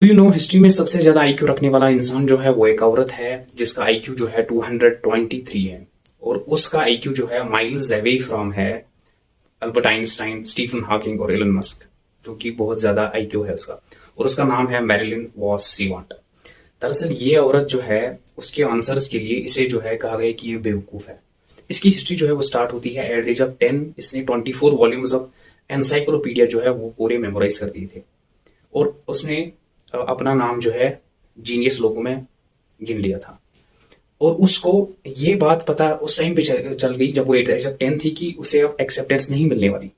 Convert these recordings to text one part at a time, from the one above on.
You know history में सबसे ज्यादा आईक्यू रखने वाला इंसान जो है वो एक औरत है जिसका आईक्यू जो है 223 है। और उसका आईक्यू जो है माइल्स अवे फ्रॉम है अल्बर्ट आइंस्टाइन, स्टीफन हॉकिंग और एलन मस्क, जो कि बहुत ज्यादा आईक्यू है उसका। और उसका नाम है मैरिलिन वॉस सीवांट। दरअसल ये औरत जो है उसके आंसर्स के लिए इसे जो है कहा गया कि ये बेवकूफ है। इसकी हिस्ट्री जो है वो स्टार्ट होती है एट द एज ऑफ 10। इसने 24 वॉल्यूम्स ऑफ एनसाइक्लोपीडिया जो है वो पूरे मेमोराइज कर दिए थे। और उसने अपना नाम जो है जीनियस लोगों में गिन लिया था। और उसको ये बात पता उस टाइम पे चल गई जब वो एट एज ऑफ 10 थी कि उसे अब एक्सेप्टेंस नहीं मिलने वाली।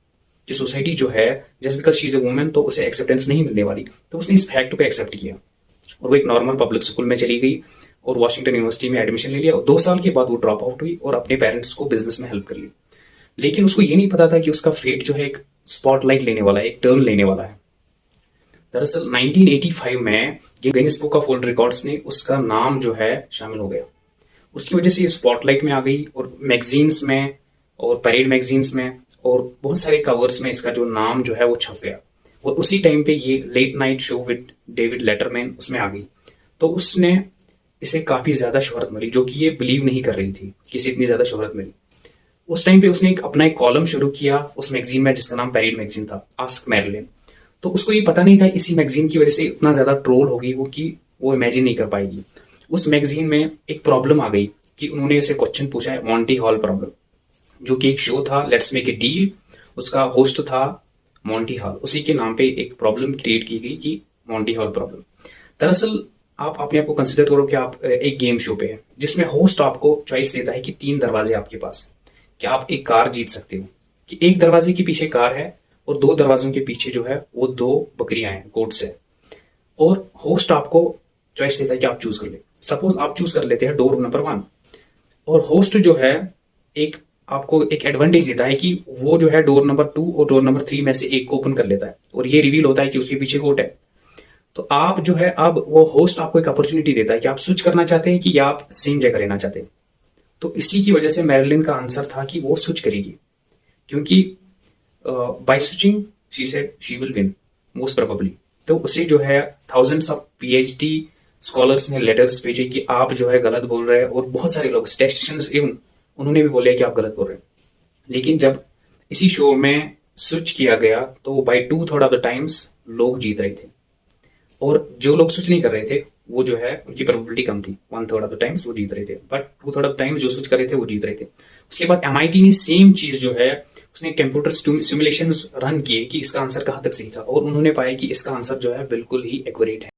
कि सोसाइटी जो है just because she is a women तो उसे एक्सेप्टेंस नहीं मिलने वाली। तो उसने इस फैक्ट को एक्सेप्ट किया और वो एक नॉर्मल पब्लिक स्कूल में चली गई और वॉशिंगटन यूनिवर्सिटी में एडमिशन ले लिया। और 2 साल के बाद वो ड्रॉप आउट हुई और अपने पेरेंट्स को बिजनेस में हेल्प कर ली। लेकिन उसको ये नहीं पता था कि उसका फेट जो है एक स्पॉटलाइट लेने वाला है, एक टर्न लेने वाला है। दरअसल 1985 में Guinness book of world records ने उसका नाम जो है शामिल हो गया। उसकी वजह से ये स्पॉटलाइट में आ गई और मैगजीन्स में और पैरेड मैगजीन्स में और बहुत सारे कवर्स में इसका जो नाम जो है वो छप गया। और उसी टाइम पे ये late night show with David Letterman उसमें आ गई। तो उसने इसे काफी ज्यादा शोहरत मिली, जो कि ये बिलीव नहीं कर रही थी कि इसे इतनी ज्यादा शोहरत मिली। उस टाइम पे उसने अपना एक कॉलम शुरू किया उस मैगजीन में जिसका नाम पैरेड मैगजीन था, आस्क मैरिलिन। तो उसको ये पता नहीं था इसी मैगजीन की वजह से इतना ज्यादा ट्रोल होगी वो कि वो इमेजिन नहीं कर पाएगी। उस मैगजीन में एक प्रॉब्लम आ गई कि उन्होंने उसे क्वेश्चन पूछा है मॉन्टी हॉल प्रॉब्लम, जो कि एक शो था लेट्स मेक ए डील। उसका होस्ट था मॉन्टी हॉल। उसी के नाम पे एक प्रॉब्लम क्रिएट की गई कि मॉन्टी हॉल प्रॉब्लम। दरअसल आप अपने आप को कंसिडर करो कि आप एक गेम शो पे है जिसमें होस्ट आपको चॉइस देता है कि 3 दरवाजे आपके पास, कि आप एक कार जीत सकते हो। कि एक दरवाजे के पीछे कार है और 2 दरवाजों के पीछे जो है वो 2 बकरियां हैं, गोट्स है। और होस्ट आपको चॉइस देता है कि आप चूज कर ले। सपोज आप चूज कर लेते हैं डोर नंबर 1। और होस्ट जो है एक आपको एक एडवांटेज देता है कि वो जो है डोर नंबर 2 और डोर नंबर 3 में से एक को ओपन कर लेता है और ये रिवील होता है कि उसके पीछे गोट है। तो आप जो है अब वो होस्ट आपको एक अपॉर्चुनिटी देता है कि आप स्विच करना चाहते हैं कि या आप सेम जगह रहना चाहते हैं। तो इसी की वजह से मैरिलिन का आंसर था कि वो स्विच करेगी, क्योंकि by switching she said she will win most probably. तो उसे जो है थाउजेंड्स ऑफ पीएचडी स्कॉलर्स ने लेटर्स भेजे कि आप जो है गलत बोल रहे हैं। और बहुत सारे लोग स्टैटिस्टिशियंस इवन उन्होंने भी बोले कि आप गलत बोल रहे हैं। लेकिन जब इसी शो में स्विच किया गया तो बाय 2/3 ऑफ द टाइम्स लोग जीत रहे थे। और जो लोग स्विच नहीं कर रहे थे वो जो है उनकी प्रोबेबिलिटी कम थी, 1/3 ऑफ द टाइम्स वो जीत रहे थे, बट 2/3 ऑफ द टाइम्स जो स्विच कर रहे थे वो जीत रहे थे। उसके बाद एमआईटी ने सेम चीज जो है उसने कंप्यूटर सिमुलेशंस रन किए कि इसका आंसर कहां तक सही था और उन्होंने पाया कि इसका आंसर जो है बिल्कुल ही एक्यूरेट है।